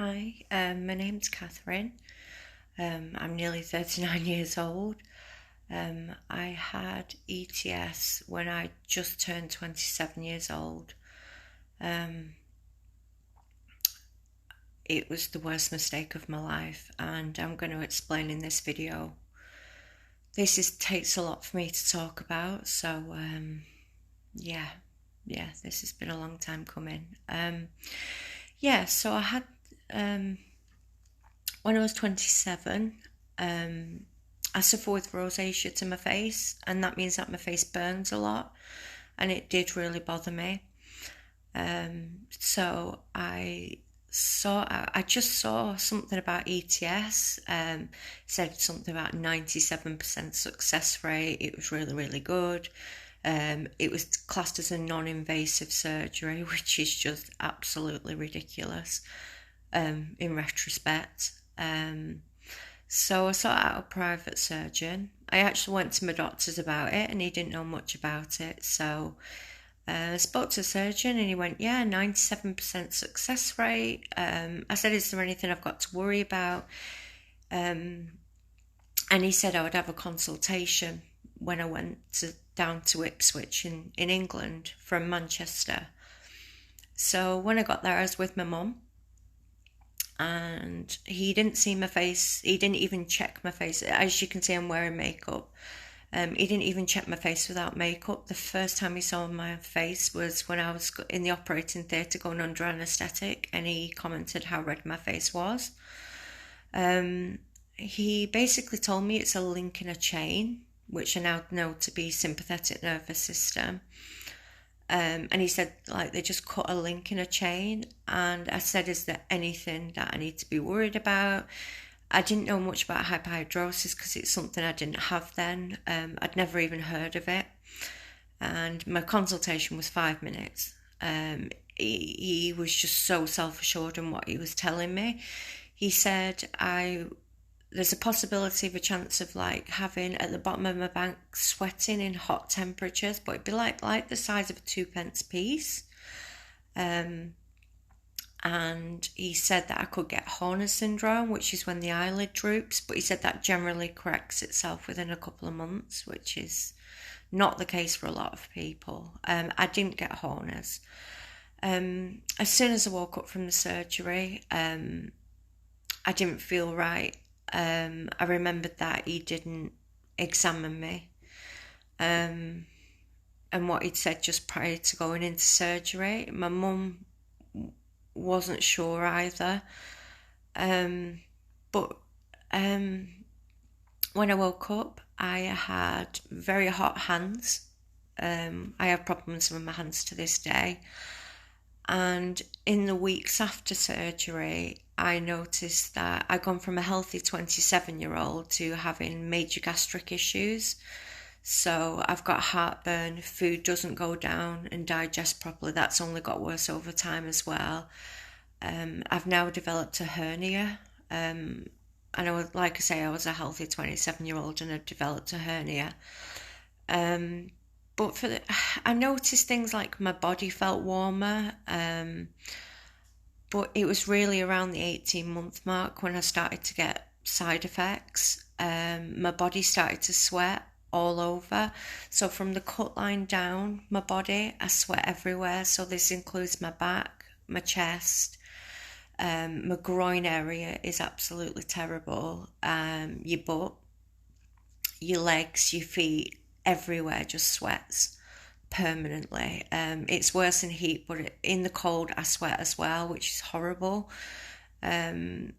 Hi, my name's Catherine. I'm nearly 39 years old. I had ETS when I just turned 27 years old. It was the worst mistake of my life, and I'm going to explain in this video. This takes a lot for me to talk about, so yeah, this has been a long time coming. So I had when I was 27, I suffer with rosacea to my face, and that means that my face burns a lot, and it did really bother me. So I just saw something about ETS, said something about 97% success rate. It was really, really good. It was classed as a non-invasive surgery, which is just absolutely ridiculous in retrospect. So I sought out a private surgeon. I actually went to my doctor's about it, and he didn't know much about it. So I spoke to a surgeon, and he went, yeah, 97% success rate. I said, is there anything I've got to worry about? And he said I would have a consultation when I went down to Ipswich in England from Manchester. So when I got there, I was with my mum, and he didn't see my face. He didn't even check my face. As you can see, I'm wearing makeup. He didn't even check my face without makeup. The first time he saw my face was when I was in the operating theatre going under anaesthetic, and he commented how red my face was. He basically told me it's a link in a chain, which I now know to be sympathetic nervous system. And he said, like, they just cut a link in a chain. And I said, is there anything that I need to be worried about? I didn't know much about hyperhidrosis because it's something I didn't have then. I'd never even heard of it. And my consultation was 5 minutes. He was just so self-assured in what he was telling me. He said, there's a possibility of a chance of like having at the bottom of my back sweating in hot temperatures, but it'd be like the size of a 2p piece. And he said that I could get Horner syndrome, which is when the eyelid droops, but he said that generally corrects itself within a couple of months, which is not the case for a lot of people. I didn't get Horner's. As soon as I woke up from the surgery, I didn't feel right. I remembered that he didn't examine me, and what he'd said just prior to going into surgery. My mum wasn't sure either, but when I woke up, I had very hot hands. I have problems with my hands to this day, and in the weeks after surgery, I noticed that I'd gone from a healthy 27-year-old to having major gastric issues. So I've got heartburn, food doesn't go down and digest properly. That's only got worse over time as well. I've now developed a hernia. And I was, like I say, I was a healthy 27-year-old and I developed a hernia. But I noticed things like my body felt warmer. But it was really around the 18-month mark when I started to get side effects. My body started to sweat all over. So from the cut line down my body, I sweat everywhere. So this includes my back, my chest, my groin area is absolutely terrible. Your butt, your legs, your feet, everywhere just sweats permanently. It's worse in heat, but in the cold I sweat as well, which is horrible. My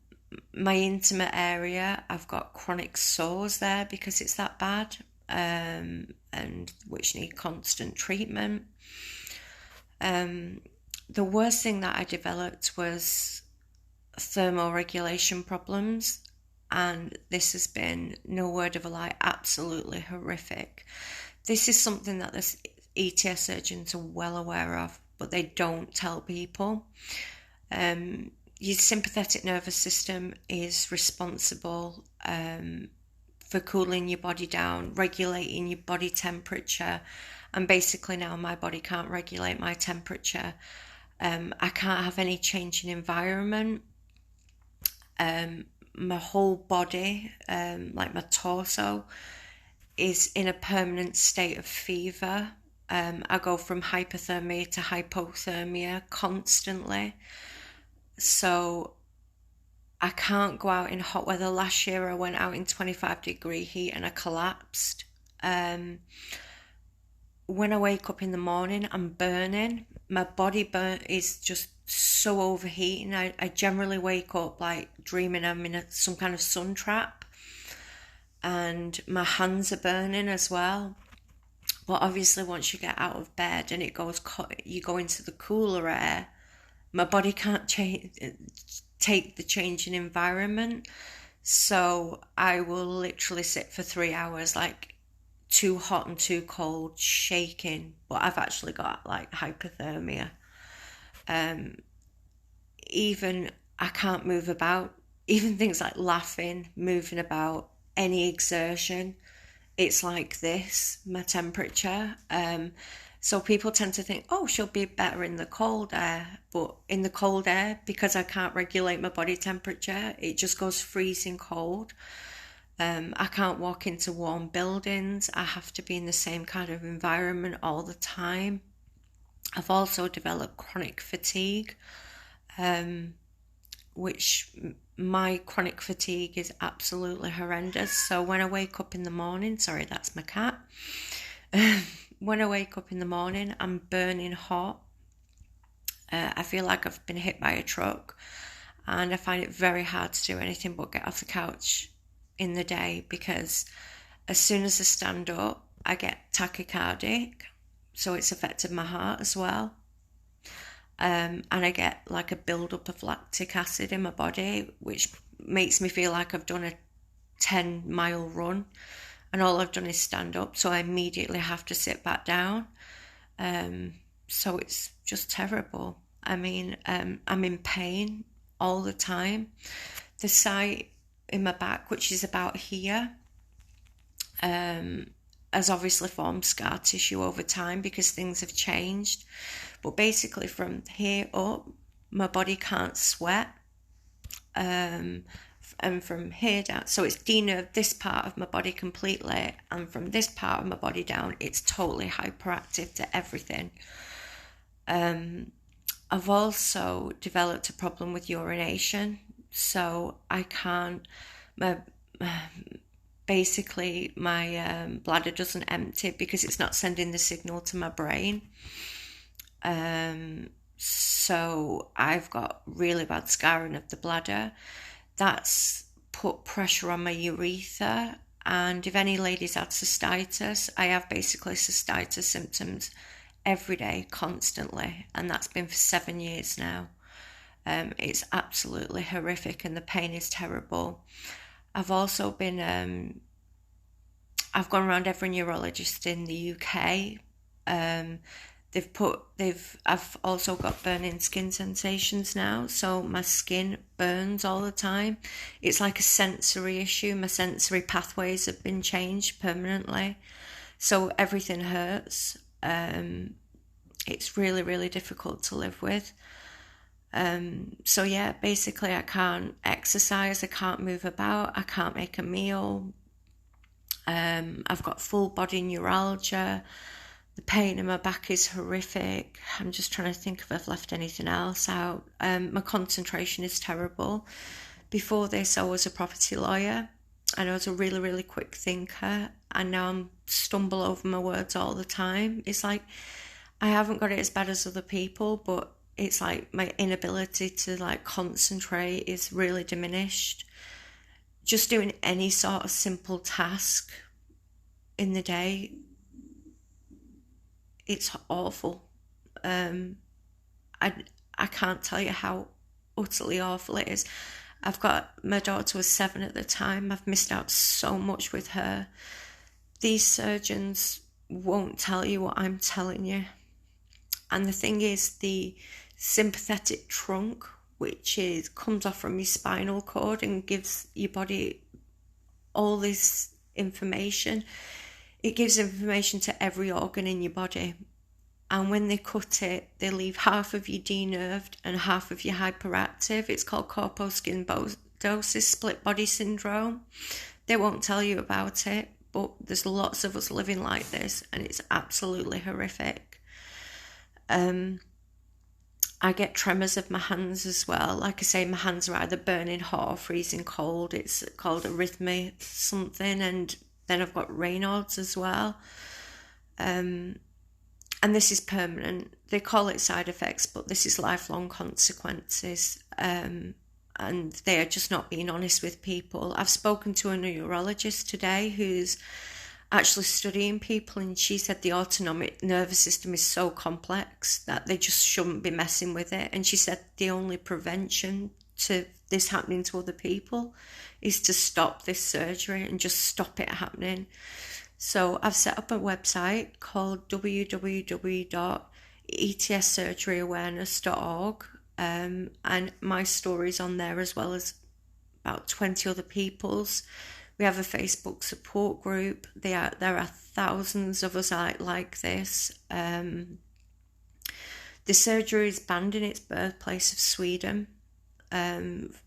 intimate area, I've got chronic sores there because it's that bad, and which need constant treatment. The worst thing that I developed was thermoregulation problems, and this has been, no word of a lie, absolutely horrific. This is something that the ETS surgeons are well aware of, but they don't tell people. Your sympathetic nervous system is responsible for cooling your body down, regulating your body temperature, and basically now my body can't regulate my temperature. I can't have any change in environment. My whole body, like my torso, is in a permanent state of fever. I go from hypothermia to hypothermia constantly. So I can't go out in hot weather. Last year I went out in 25-degree heat and I collapsed. When I wake up in the morning, I'm burning. My body is just so overheating. I generally wake up like dreaming I'm in some kind of sun trap, and my hands are burning as well. But obviously once you get out of bed and you go into the cooler air, my body can't take the change in environment. So I will literally sit for 3 hours, like too hot and too cold, shaking. But I've actually got like hypothermia. Even I can't move about. Even things like laughing, moving about, any exertion, it's like this, my temperature. So people tend to think, oh, she'll be better in the cold air. But in the cold air, because I can't regulate my body temperature, it just goes freezing cold. I can't walk into warm buildings. I have to be in the same kind of environment all the time. I've also developed chronic fatigue, which my chronic fatigue is absolutely horrendous. So when I wake up in the morning, sorry, that's my cat. When I wake up in the morning, I'm burning hot. I feel like I've been hit by a truck, and I find it very hard to do anything but get off the couch in the day, because as soon as I stand up, I get tachycardic, so it's affected my heart as well. And I get like a build-up of lactic acid in my body, which makes me feel like I've done a 10-mile run and all I've done is stand up, so I immediately have to sit back down. So it's just terrible. I mean, I'm in pain all the time. The site in my back, which is about here, has obviously formed scar tissue over time because things have changed. But basically from here up, my body can't sweat. And from here down, so it's denerved this part of my body completely. And from this part of my body down, it's totally hyperactive to everything. I've also developed a problem with urination. So I can't, basically my bladder doesn't empty because it's not sending the signal to my brain. So I've got really bad scarring of the bladder. That's put pressure on my urethra. And if any ladies had cystitis, I have basically cystitis symptoms every day, constantly. And that's been for 7 years now. It's absolutely horrific and the pain is terrible. I've also been, I've gone around every neurologist in the UK. I've also got burning skin sensations now, so my skin burns all the time. It's like a sensory issue. My sensory pathways have been changed permanently, so everything hurts. It's really, really difficult to live with. So yeah, basically I can't exercise, I can't move about, I can't make a meal. I've got full body neuralgia. The pain in my back is horrific. I'm just trying to think if I've left anything else out. My concentration is terrible. Before this, I was a property lawyer and I was a really, really quick thinker. And now I stumble over my words all the time. It's like I haven't got it as bad as other people, but it's like my inability to like concentrate is really diminished. Just doing any sort of simple task in the day, it's awful. I can't tell you how utterly awful it is. My daughter was 7 at the time. I've missed out so much with her. These surgeons won't tell you what I'm telling you. And the thing is, the sympathetic trunk, which comes off from your spinal cord and gives your body all this information. It gives information to every organ in your body. And when they cut it, they leave half of you denerved and half of you hyperactive. It's called hyperhidrosis, split body syndrome. They won't tell you about it, but there's lots of us living like this, and it's absolutely horrific. I get tremors of my hands as well. Like I say, my hands are either burning hot or freezing cold. It's called arrhythmia something, and then I've got Raynaud's as well. And this is permanent. They call it side effects, but this is lifelong consequences. And they are just not being honest with people. I've spoken to a neurologist today who's actually studying people, and she said the autonomic nervous system is so complex that they just shouldn't be messing with it. And she said the only prevention to this happening to other people is to stop this surgery and just stop it happening. So I've set up a website called www.etssurgeryawareness.org, and my story's on there as well as about 20 other people's. We have a Facebook support group. There are thousands of us out like this. The surgery is banned in its birthplace of Sweden,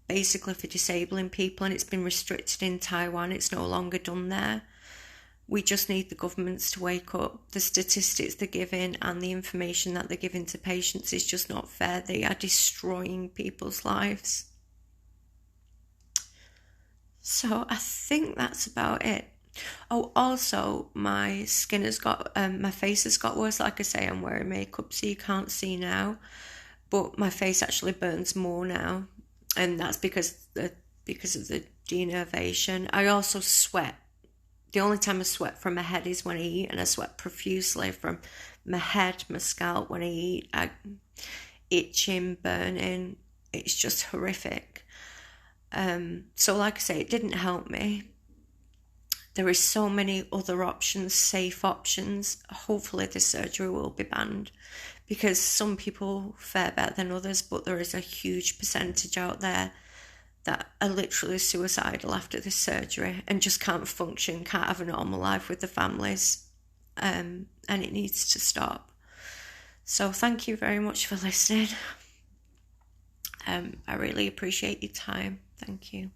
basically for disabling people, and it's been restricted in Taiwan. It's no longer done there. We just need the governments to wake up. The statistics they're giving and the information that they're giving to patients is just not fair. They are destroying people's lives. So I think that's about it. Oh, also, my skin has got, my face has got worse. Like I say, I'm wearing makeup, so you can't see now. But my face actually burns more now, and that's because of the denervation. I also sweat. The only time I sweat from my head is when I eat, and I sweat profusely from my head, my scalp when I eat. Itching, burning. It's just horrific. So like I say, it didn't help me. There is so many other options, safe options. Hopefully the surgery will be banned, because some people fare better than others, but there is a huge percentage out there that are literally suicidal after this surgery and just can't function, can't have a normal life with the families, and it needs to stop. So thank you very much for listening. I really appreciate your time. Thank you.